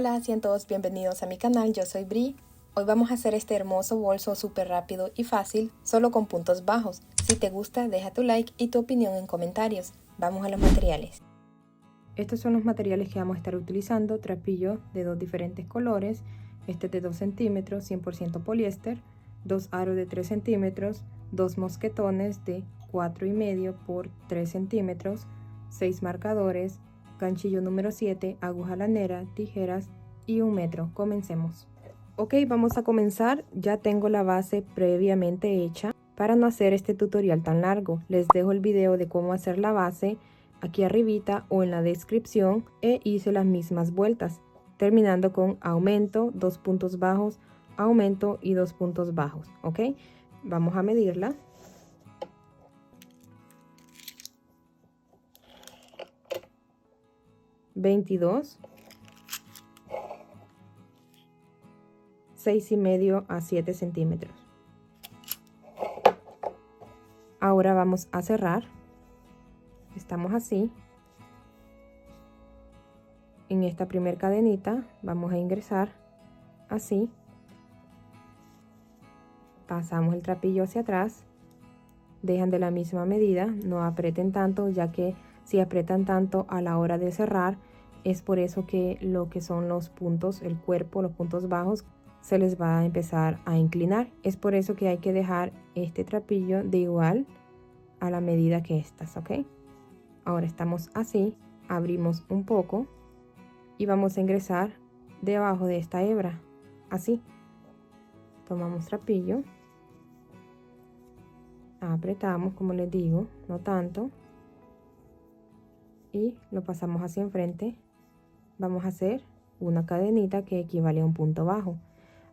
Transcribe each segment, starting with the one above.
Hola, sean todos bienvenidos a mi canal, yo soy Bri. Hoy vamos a hacer este hermoso bolso súper rápido y fácil, solo con puntos bajos. Si te gusta, deja tu like y tu opinión en comentarios. Vamos a los materiales. Estos son los materiales que vamos a estar utilizando: trapillo de dos diferentes colores, este de 2 centímetros, 100% poliéster, 2 aros de 3 centímetros, 2 mosquetones de 4,5 por 3 centímetros, 6 marcadores, ganchillo número 7, aguja lanera, tijeras y 1 metro. Comencemos. Ok, vamos a comenzar. Ya tengo la base previamente hecha. Para no hacer este tutorial tan largo, les dejo el video de cómo hacer la base aquí arribita o en la descripción, e hice las mismas vueltas, terminando con aumento, 2 puntos bajos, aumento y 2 puntos bajos. Ok, vamos a medirla. $22, 6,5 a 7 centímetros. Ahora vamos a cerrar. Estamos así. En esta primera cadenita vamos a ingresar así. Pasamos el trapillo hacia atrás. Dejan de la misma medida, no aprieten tanto, ya que si aprietan tanto a la hora de cerrar, es por eso que lo que son los puntos, el cuerpo, los puntos bajos, se les va a empezar a inclinar. Es por eso que hay que dejar este trapillo de igual a la medida que estas, ¿ok? Ahora estamos así, abrimos un poco y vamos a ingresar debajo de esta hebra, así. Tomamos trapillo, apretamos, como les digo, no tanto, y lo pasamos hacia enfrente. Vamos a hacer una cadenita que equivale a un punto bajo.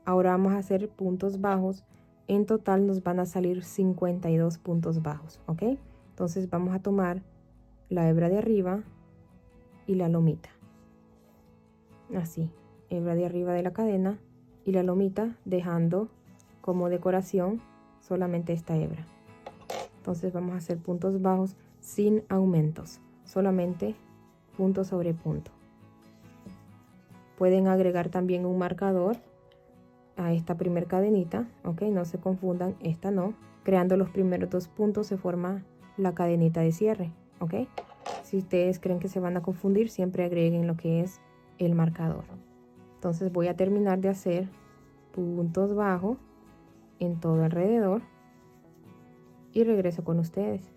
Ahora vamos a hacer puntos bajos. En total nos van a salir 52 puntos bajos, ¿ok? Entonces vamos a tomar la hebra de arriba y la lomita, así, hebra de arriba de la cadena y la lomita, dejando como decoración solamente esta hebra. Entonces vamos a hacer puntos bajos sin aumentos, solamente punto sobre punto. Pueden agregar también un marcador a esta primera cadenita, ok, no se confundan, esta no. Creando los primeros 2 puntos se forma la cadenita de cierre, ok. Si ustedes creen que se van a confundir, siempre agreguen lo que es el marcador. Entonces voy a terminar de hacer puntos bajos en todo alrededor y regreso con ustedes.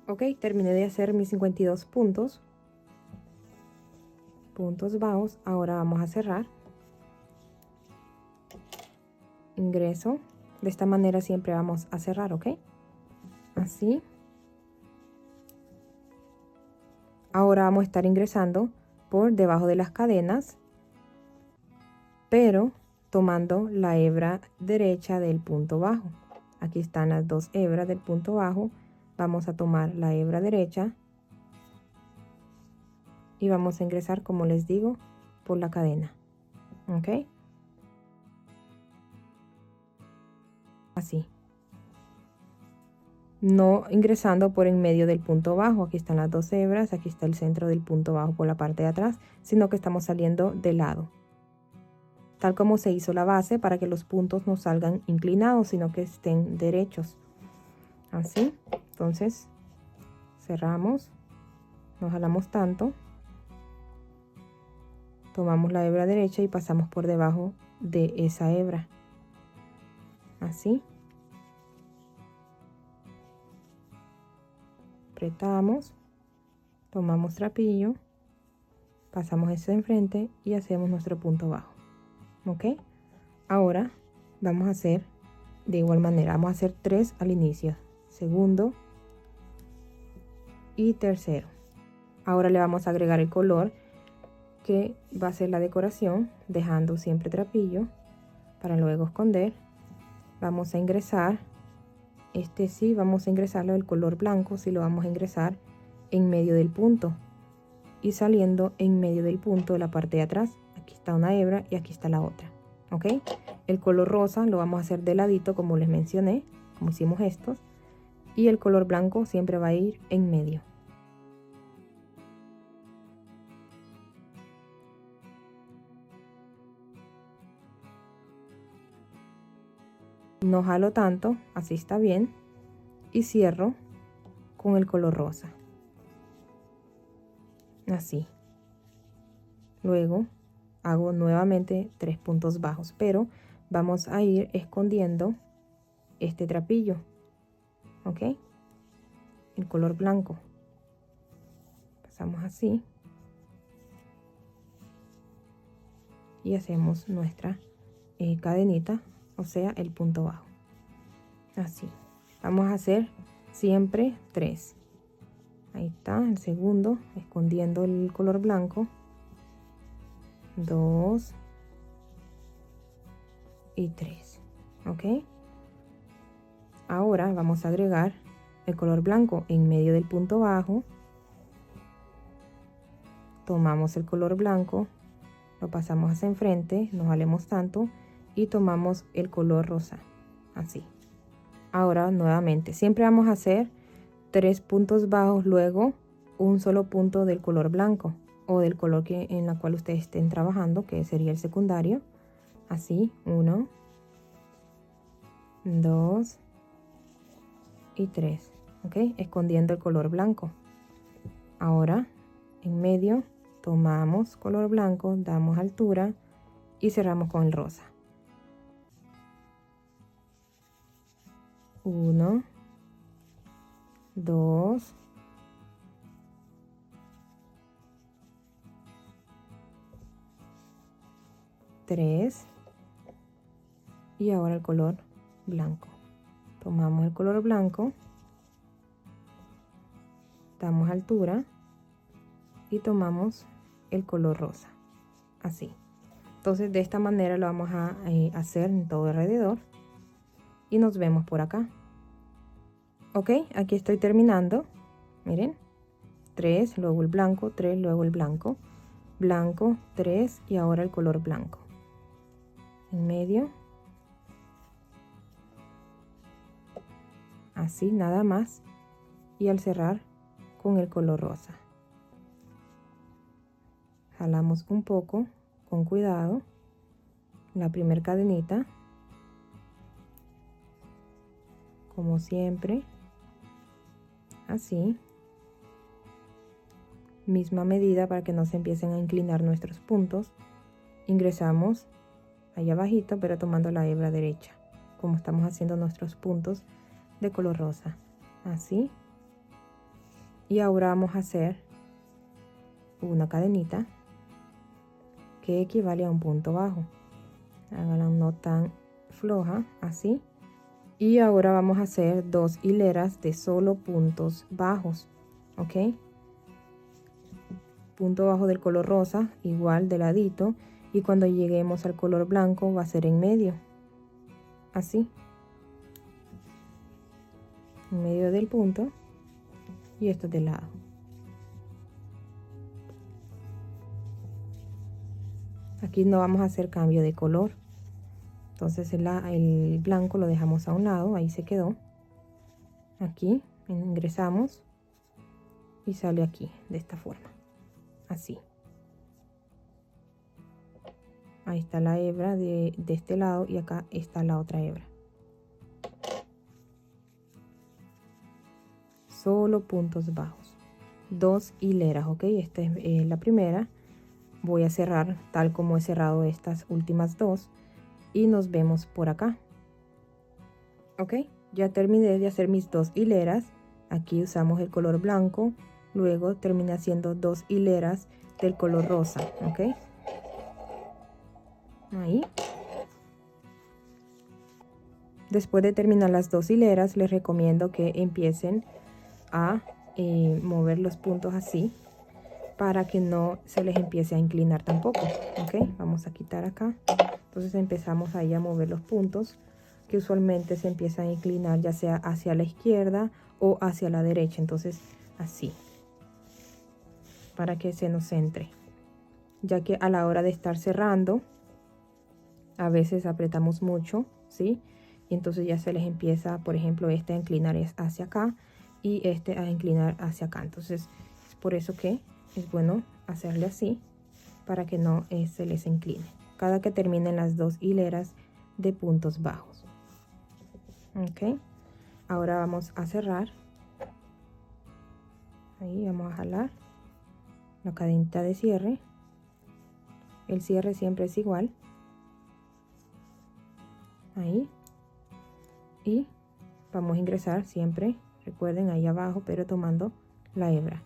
Ok, terminé de hacer mis 52 puntos bajos. Ahora vamos a cerrar. Ingreso. De esta manera siempre vamos a cerrar, ok, así. Ahora vamos a estar ingresando por debajo de las cadenas, pero tomando la hebra derecha del punto bajo. Aquí están las 2 hebras del punto bajo. Vamos a tomar la hebra derecha y vamos a ingresar, como les digo, por la cadena, ok, así, no ingresando por en medio del punto bajo. Aquí están las 2 hebras, aquí está el centro del punto bajo por la parte de atrás, sino que estamos saliendo de lado, tal como se hizo la base, para que los puntos no salgan inclinados, sino que estén derechos, así. Entonces cerramos, no jalamos tanto, tomamos la hebra derecha y pasamos por debajo de esa hebra, así. Apretamos, tomamos trapillo, pasamos eso enfrente y hacemos nuestro punto bajo, ok. Ahora vamos a hacer de igual manera, vamos a hacer 3 al inicio, segundo y tercero. Ahora le vamos a agregar el color que va a ser la decoración, dejando siempre trapillo para luego esconder. Vamos a ingresar, sí vamos a ingresarlo del color blanco, si lo vamos a ingresar en medio del punto y saliendo en medio del punto de la parte de atrás. Aquí está una hebra y aquí está la otra, ok. El color rosa lo vamos a hacer de ladito, como les mencioné, como hicimos estos, y el color blanco siempre va a ir en medio. No jalo tanto, así está bien. Y cierro con el color rosa. Así. Luego hago nuevamente 3 puntos bajos, pero vamos a ir escondiendo este trapillo, ¿ok? El color blanco. Pasamos así. Y hacemos nuestra cadenita, o sea, el punto bajo. Así. Vamos a hacer siempre 3. Ahí está, el segundo, escondiendo el color blanco. 2 y 3, ¿ok? Ahora vamos a agregar el color blanco en medio del punto bajo. Tomamos el color blanco, lo pasamos hacia enfrente, no jalemos tanto, y tomamos el color rosa, así. Ahora nuevamente, siempre vamos a hacer 3 puntos bajos, luego un solo punto del color blanco o del color en la cual ustedes estén trabajando, que sería el secundario. Así, 1, 2 y 3, ¿ok? Escondiendo el color blanco. Ahora, en medio, tomamos color blanco, damos altura y cerramos con el rosa. 1, 2, 3 y ahora el color blanco. Tomamos el color blanco, damos altura y tomamos el color rosa, así. Entonces de esta manera lo vamos a hacer en todo alrededor y nos vemos por acá. Ok, aquí estoy terminando. Miren, 3, luego el blanco, 3, luego el blanco, blanco, 3 y ahora el color blanco. En medio. Así, nada más. Y al cerrar con el color rosa. Jalamos un poco, con cuidado, la primera cadenita. Como siempre. Así. Misma medida para que no se empiecen a inclinar nuestros puntos. Ingresamos allá abajito, pero tomando la hebra derecha, como estamos haciendo nuestros puntos de color rosa, así. Y ahora vamos a hacer una cadenita que equivale a un punto bajo. Háganla no tan floja, así. Y ahora vamos a hacer 2 hileras de solo puntos bajos, ¿ok? Punto bajo del color rosa, igual de ladito, y cuando lleguemos al color blanco va a ser en medio, así, en medio del punto, y esto de lado. Aquí no vamos a hacer cambio de color, entonces el blanco lo dejamos a un lado, ahí se quedó. Aquí ingresamos y sale aquí de esta forma, así. Ahí está la hebra de este lado y acá está la otra hebra. Solo puntos bajos. 2 hileras, ok. Esta es la primera. Voy a cerrar tal como he cerrado estas últimas 2 y nos vemos por acá. Ok, ya terminé de hacer mis 2 hileras. Aquí usamos el color blanco. Luego terminé haciendo 2 hileras del color rosa, ok. Ahí. Después de terminar las 2 hileras, les recomiendo que empiecen a mover los puntos así para que no se les empiece a inclinar tampoco, ok. Vamos a quitar acá. Entonces empezamos ahí a mover los puntos que usualmente se empiezan a inclinar ya sea hacia la izquierda o hacia la derecha. Entonces así, para que se nos centre, ya que a la hora de estar cerrando a veces apretamos mucho, ¿sí? Y entonces ya se les empieza, por ejemplo, este a inclinar hacia acá y este a inclinar hacia acá. Entonces es por eso que es bueno hacerle así para que no se les incline cada que terminen las 2 hileras de puntos bajos. Ok, ahora vamos a cerrar. Ahí vamos a jalar la cadenita de cierre. El cierre siempre es igual. Ahí. Y vamos a ingresar siempre, recuerden, ahí abajo, pero tomando la hebra,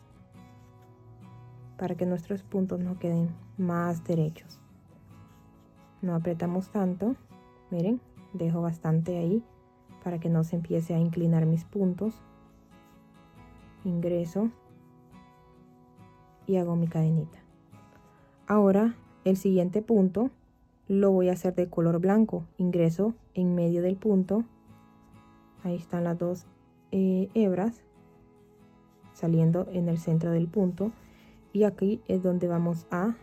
para que nuestros puntos no queden más derechos. No apretamos tanto, miren, dejo bastante ahí para que no se empiece a inclinar mis puntos. Ingreso y hago mi cadenita. Ahora el siguiente punto lo voy a hacer de color blanco. Ingreso en medio del punto. Ahí están las dos hebras saliendo en el centro del punto, y aquí es donde vamos a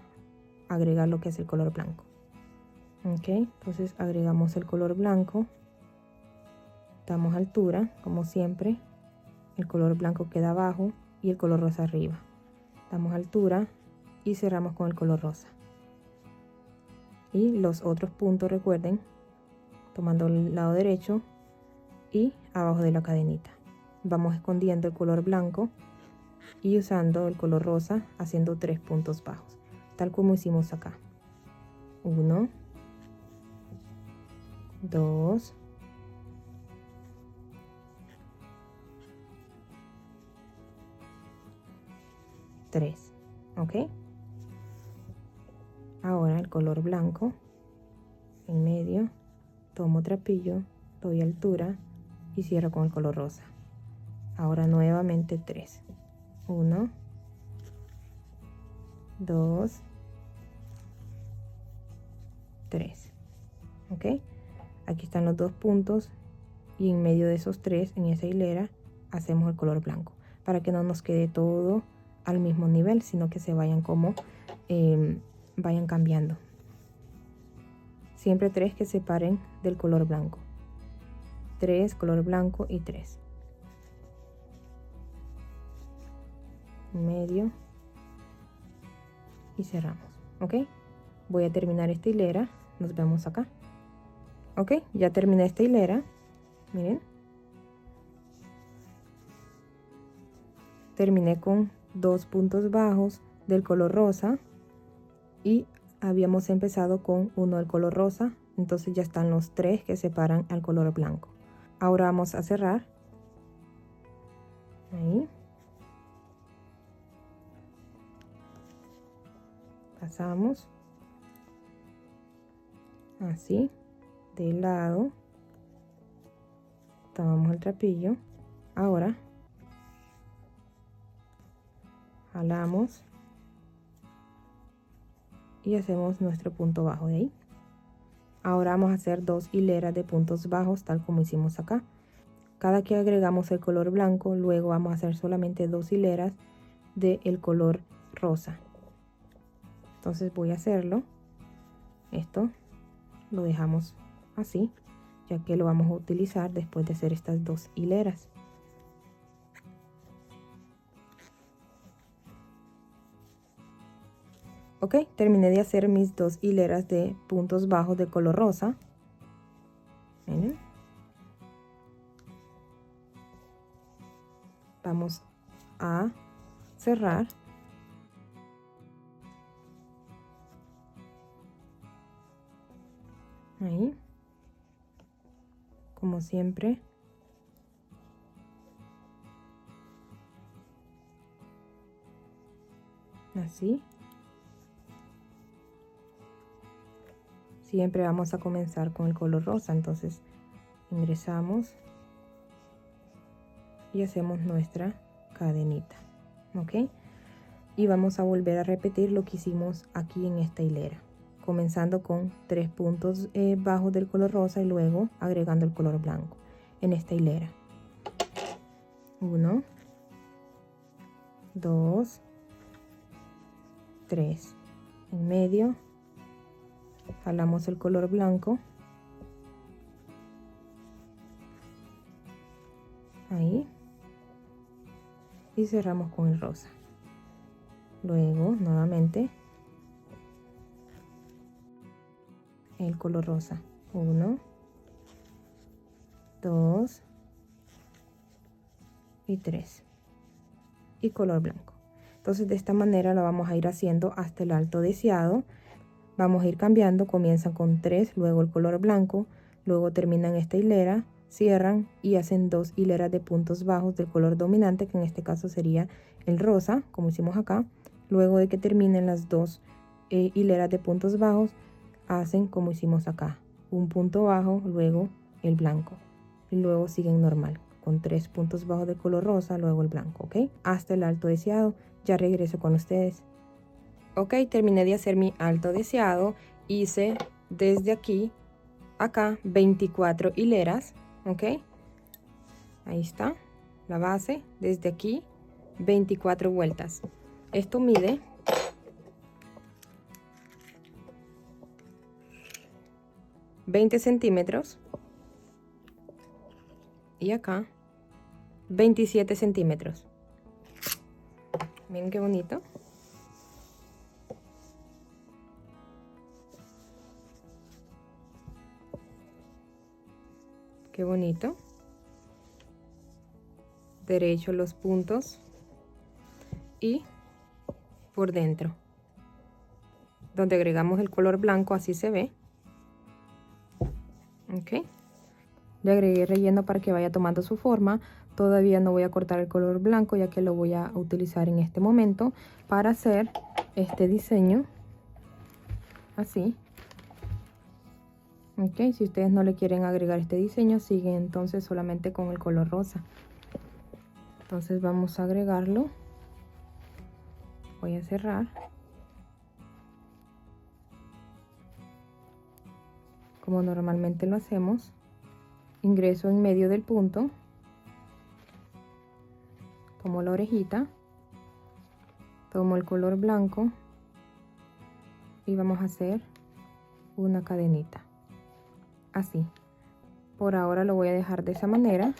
agregar lo que es el color blanco. Ok, entonces agregamos el color blanco, damos altura como siempre, el color blanco queda abajo y el color rosa arriba. Damos altura y cerramos con el color rosa. Y los otros puntos, recuerden, tomando el lado derecho y abajo de la cadenita. Vamos escondiendo el color blanco y usando el color rosa, haciendo 3 puntos bajos, tal como hicimos acá. 1, 2, 3. Ok, ahora el color blanco en medio, tomo trapillo, doy altura y cierro con el color rosa. Ahora nuevamente 3. 1, 2, 3. Ok, aquí están los dos puntos y en medio de esos 3, en esa hilera, hacemos el color blanco para que no nos quede todo al mismo nivel, sino que se vayan como vayan cambiando. Siempre 3 que separen del color blanco. 3 color blanco y 3. Medio y cerramos. Ok, voy a terminar esta hilera, nos vemos acá. Ok, ya terminé esta hilera, miren, terminé con 2 puntos bajos del color rosa y habíamos empezado con uno del color rosa, entonces ya están los 3 que separan al color blanco. Ahora vamos a cerrar ahí, pasamos así de lado, tomamos el trapillo, ahora jalamos y hacemos nuestro punto bajo de ahí. Ahora vamos a hacer 2 hileras de puntos bajos tal como hicimos acá. Cada que agregamos el color blanco, luego vamos a hacer solamente 2 hileras del color rosa. Entonces voy a hacerlo. Esto lo dejamos así, ya que lo vamos a utilizar después de hacer estas 2 hileras. Ok, terminé de hacer mis 2 hileras de puntos bajos de color rosa. Miren. Vamos a cerrar. Ahí. Como siempre. Así. Siempre vamos a comenzar con el color rosa, entonces ingresamos y hacemos nuestra cadenita, ok, y vamos a volver a repetir lo que hicimos aquí en esta hilera, comenzando con 3 puntos bajos del color rosa y luego agregando el color blanco en esta hilera. 1, 2, 3, en medio jalamos el color blanco, ahí, y cerramos con el rosa. Luego nuevamente el color rosa. 1, 2 y 3 y color blanco. Entonces de esta manera lo vamos a ir haciendo hasta el alto deseado. Vamos a ir cambiando, comienzan con 3, luego el color blanco, luego terminan esta hilera, cierran y hacen 2 hileras de puntos bajos del color dominante, que en este caso sería el rosa, como hicimos acá. Luego de que terminen las 2 hileras de puntos bajos, hacen como hicimos acá, un punto bajo, luego el blanco, y luego siguen normal con 3 puntos bajos de color rosa, luego el blanco, ¿ok? Hasta el alto deseado. Ya regreso con ustedes. Ok, terminé de hacer mi alto deseado. Hice desde aquí acá 24 hileras, ¿ok? Ahí está la base, desde aquí 24 vueltas. Esto mide 20 centímetros y acá 27 centímetros. Miren qué bonito. Qué bonito. Derecho los puntos y por dentro, donde agregamos el color blanco, así se ve. Ok. Le agregué relleno para que vaya tomando su forma. Todavía no voy a cortar el color blanco, ya que lo voy a utilizar en este momento para hacer este diseño así. Ok, si ustedes no le quieren agregar este diseño, siguen entonces solamente con el color rosa. Entonces vamos a agregarlo. Voy a cerrar. Como normalmente lo hacemos. Ingreso en medio del punto. Tomo la orejita. Tomo el color blanco. Y vamos a hacer una cadenita. Así. Por ahora lo voy a dejar de esa manera.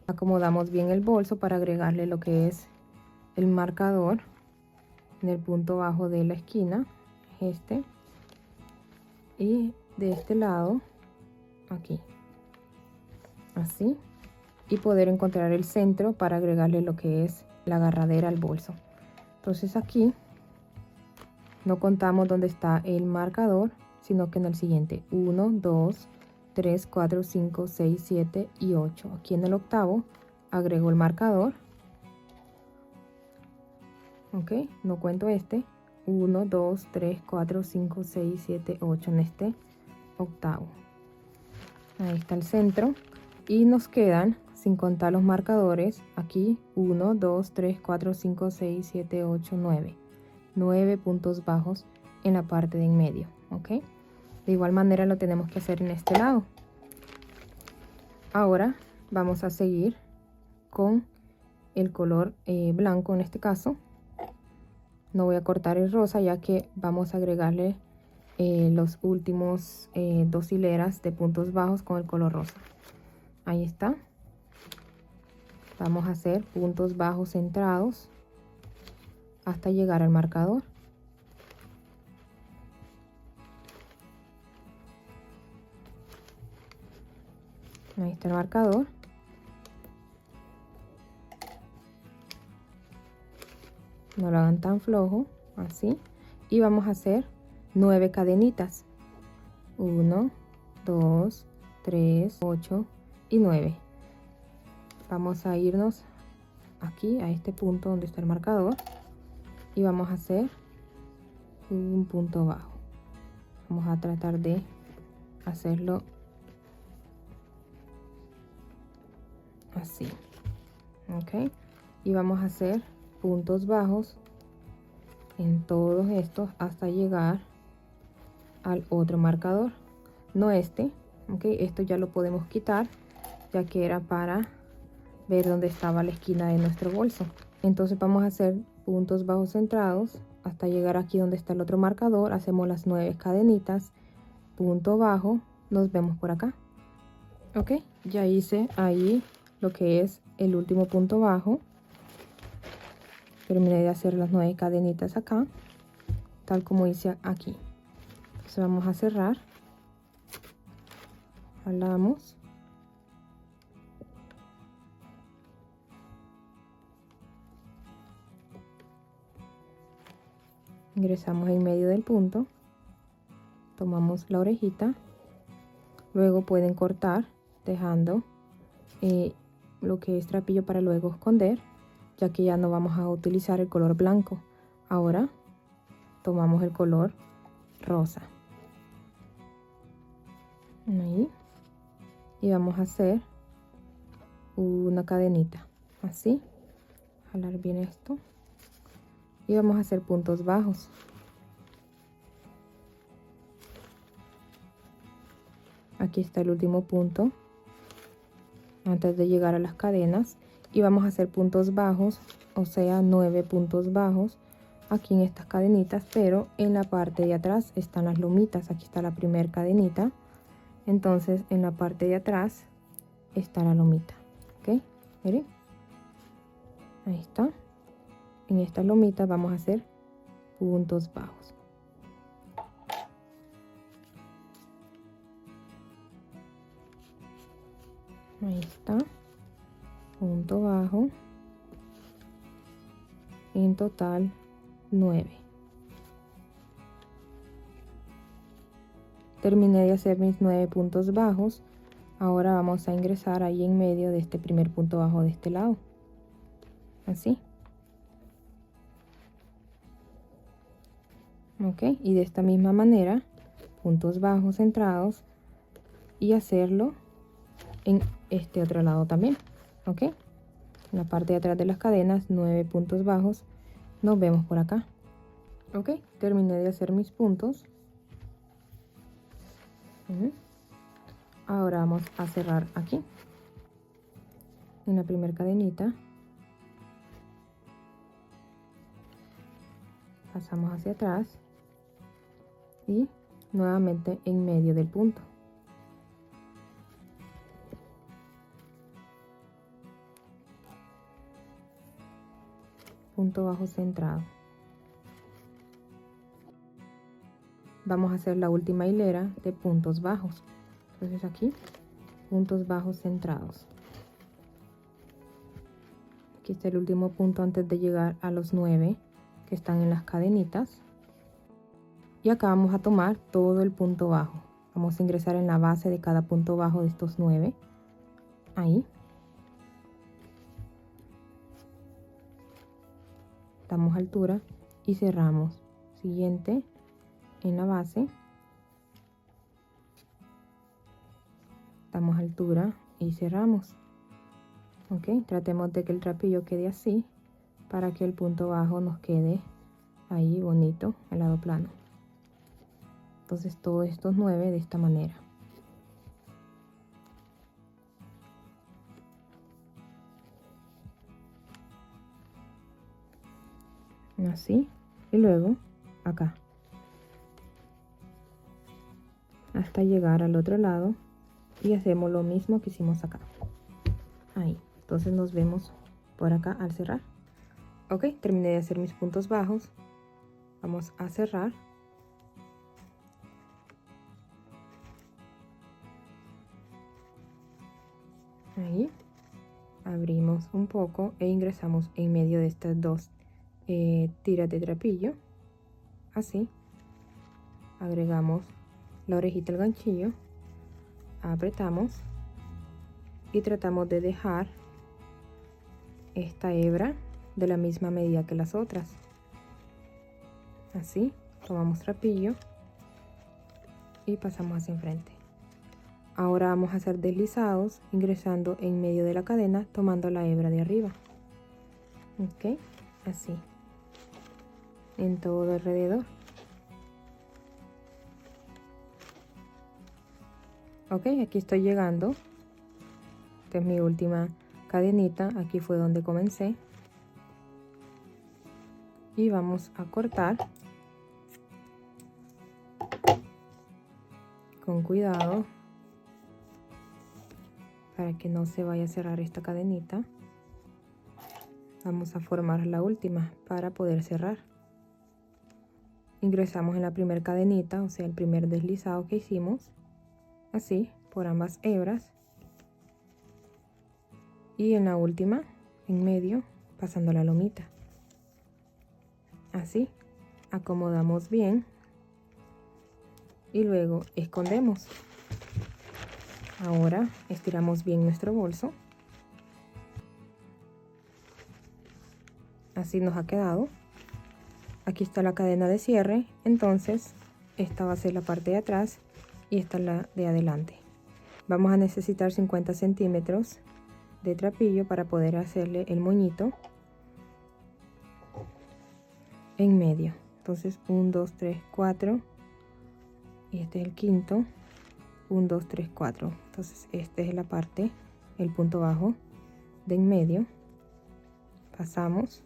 Acomodamos bien el bolso para agregarle lo que es el marcador en el punto bajo de la esquina, este, y de este lado aquí, así, y poder encontrar el centro para agregarle lo que es la agarradera al bolso. Entonces aquí no contamos dónde está el marcador, sino que en el siguiente: 1, 2, 3, 4, 5, 6, 7 y 8. Aquí en el octavo agrego el marcador. Ok, no cuento este. 1, 2, 3, 4, 5, 6, 7, 8 en este octavo. Ahí está el centro. Y nos quedan, sin contar los marcadores, aquí 1, 2, 3, 4, 5, 6, 7, 8, 9. 9 puntos bajos en la parte de en medio. Ok, de igual manera lo tenemos que hacer en este lado. Ahora vamos a seguir con el color blanco en este caso. No voy a cortar el rosa, ya que vamos a agregarle los últimos 2 hileras de puntos bajos con el color rosa. Ahí está. Vamos a hacer puntos bajos centrados hasta llegar al marcador. Ahí está el marcador. No lo hagan tan flojo, así. Y vamos a hacer 9 cadenitas. 1, 2, 3, 8 y 9. Vamos a irnos aquí a este punto donde está el marcador y vamos a hacer un punto bajo. Vamos a tratar de hacerlo así. Ok, y vamos a hacer puntos bajos en todos estos hasta llegar al otro marcador, no este. Ok, esto ya lo podemos quitar, ya que era para ver dónde estaba la esquina de nuestro bolso. Entonces vamos a hacer puntos bajos centrados hasta llegar aquí donde está el otro marcador. Hacemos las 9 cadenitas, punto bajo, nos vemos por acá. Ok, ya hice ahí lo que es el último punto bajo. Terminé de hacer las 9 cadenitas acá, tal como hice aquí. Entonces vamos a cerrar, jalamos ingresamos en medio del punto, tomamos la orejita, luego pueden cortar dejando lo que es trapillo para luego esconder, ya que ya no vamos a utilizar el color blanco. Ahora tomamos el color rosa ahí y vamos a hacer una cadenita así, jalar bien esto y vamos a hacer puntos bajos. Aquí está el último punto antes de llegar a las cadenas y vamos a hacer puntos bajos, o sea 9 puntos bajos aquí en estas cadenitas, pero en la parte de atrás están las lomitas. Aquí está la primera cadenita, entonces en la parte de atrás está la lomita. Ok, miren, ahí está. En esta lomita vamos a hacer puntos bajos. Ahí está, punto bajo, en total 9. Terminé de hacer mis 9 puntos bajos. Ahora vamos a ingresar ahí en medio de este primer punto bajo de este lado, así. Ok, y de esta misma manera puntos bajos centrados y hacerlo en este otro lado también. Ok, en la parte de atrás de las cadenas 9 puntos bajos. Nos vemos por acá. Ok, terminé de hacer mis puntos. Ahora vamos a cerrar aquí en la primera cadenita, pasamos hacia atrás y nuevamente en medio del punto. Punto bajo centrado. Vamos a hacer la última hilera de puntos bajos. Entonces aquí puntos bajos centrados. Aquí está el último punto antes de llegar a los 9 que están en las cadenitas. Y acá vamos a tomar todo el punto bajo. Vamos a ingresar en la base de cada punto bajo de estos 9. Ahí. Damos altura y cerramos. Siguiente en la base. Damos altura y cerramos. Ok, tratemos de que el trapillo quede así para que el punto bajo nos quede ahí bonito, al lado plano. Entonces todos estos 9 de esta manera. Así, y luego acá hasta llegar al otro lado y hacemos lo mismo que hicimos acá. Ahí, entonces nos vemos por acá al cerrar. Ok, terminé de hacer mis puntos bajos. Vamos a cerrar. Ahí abrimos un poco e ingresamos en medio de estas dos tiras de trapillo, así. Agregamos la orejita al ganchillo, apretamos y tratamos de dejar esta hebra de la misma medida que las otras. Así, tomamos trapillo y pasamos hacia enfrente. Ahora vamos a hacer deslizados ingresando en medio de la cadena tomando la hebra de arriba. Ok, así en todo alrededor. Ok, aquí estoy llegando. Esta es mi última cadenita. Aquí fue donde comencé. Y vamos a cortar con cuidado para que no se vaya a cerrar esta cadenita. Vamos a formar la última para poder cerrar. Ingresamos en la primera cadenita, o sea el primer deslizado que hicimos, así por ambas hebras, y en la última en medio pasando la lomita, así acomodamos bien y luego escondemos. Ahora estiramos bien nuestro bolso. Así nos ha quedado. Aquí está la cadena de cierre, entonces esta va a ser la parte de atrás y esta es la de adelante. Vamos a necesitar 50 centímetros de trapillo para poder hacerle el moñito en medio. Entonces 1, 2, 3, 4 y este es el quinto. 1, 2, 3, 4. Entonces esta es la parte, el punto bajo de en medio. Pasamos.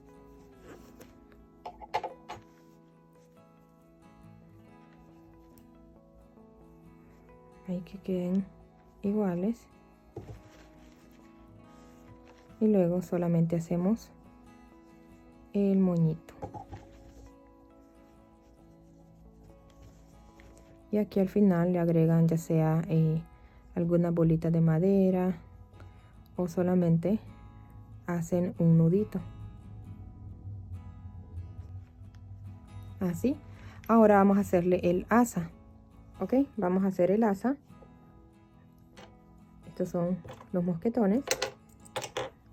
Hay que queden iguales. Y luego solamente hacemos el moñito. Y aquí al final le agregan ya sea alguna bolita de madera o solamente hacen un nudito. Así. Ahora vamos a hacerle el asa. Ok, vamos a hacer el asa. Estos son los mosquetones.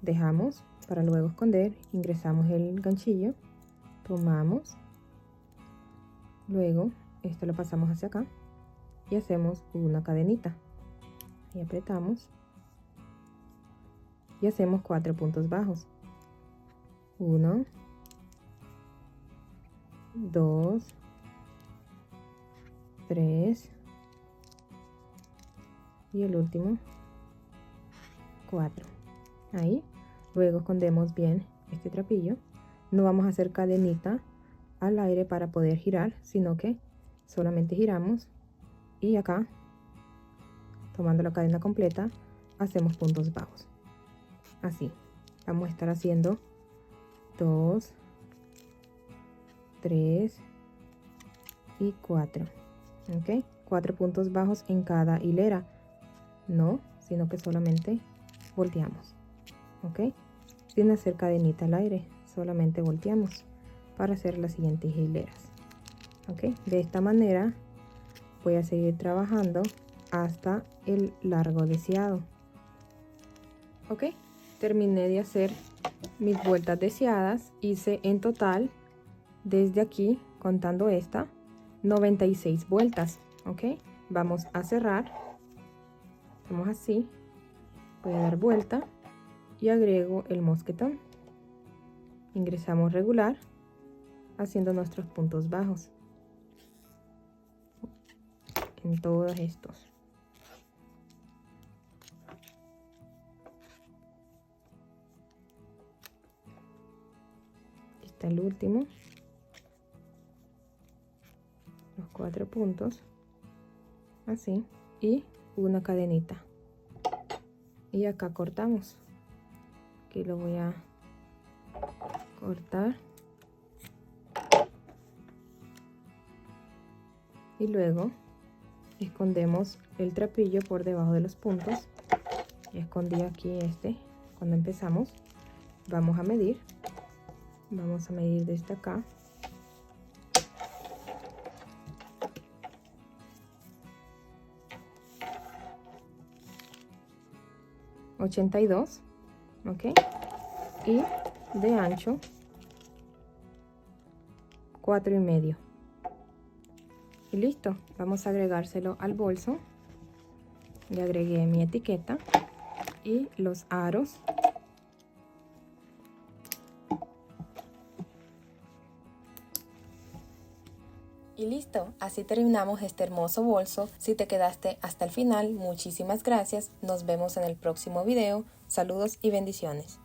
Dejamos para luego esconder. Ingresamos el ganchillo. Tomamos. Luego esto lo pasamos hacia acá. Y hacemos una cadenita. Y apretamos. Y hacemos 4 puntos bajos. 1, 2, 3 y el último 4. Ahí. Luego escondemos bien este trapillo. No vamos a hacer cadenita al aire para poder girar, sino que solamente giramos y acá, tomando la cadena completa, hacemos puntos bajos. Así. Vamos a estar haciendo 2, 3 y 4. ¿Ok? 4 puntos bajos en cada hilera. No, sino que solamente volteamos. ¿Ok? Sin hacer cadenita al aire, solamente volteamos para hacer las siguientes hileras. ¿Ok? De esta manera voy a seguir trabajando hasta el largo deseado. ¿Ok? Terminé de hacer mis vueltas deseadas. Hice en total, desde aquí, contando esta, 96 vueltas. ¿Ok? Vamos a cerrar. Hacemos así. Voy a dar vuelta y agrego el mosquetón. Ingresamos regular, haciendo nuestros puntos bajos en todos estos. Está el último. Los 4 puntos. Así. Y una cadenita. Y acá cortamos. Aquí lo voy a cortar. Y luego escondemos el trapillo por debajo de los puntos. Ya escondí aquí este cuando empezamos. Vamos a medir. Vamos a medir desde acá. $82, ok, y de ancho 4,5. Y listo. Vamos a agregárselo al bolso. Le agregué mi etiqueta y los aros. Y listo, así terminamos este hermoso bolso. Si te quedaste hasta el final, muchísimas gracias. Nos vemos en el próximo video. Saludos y bendiciones.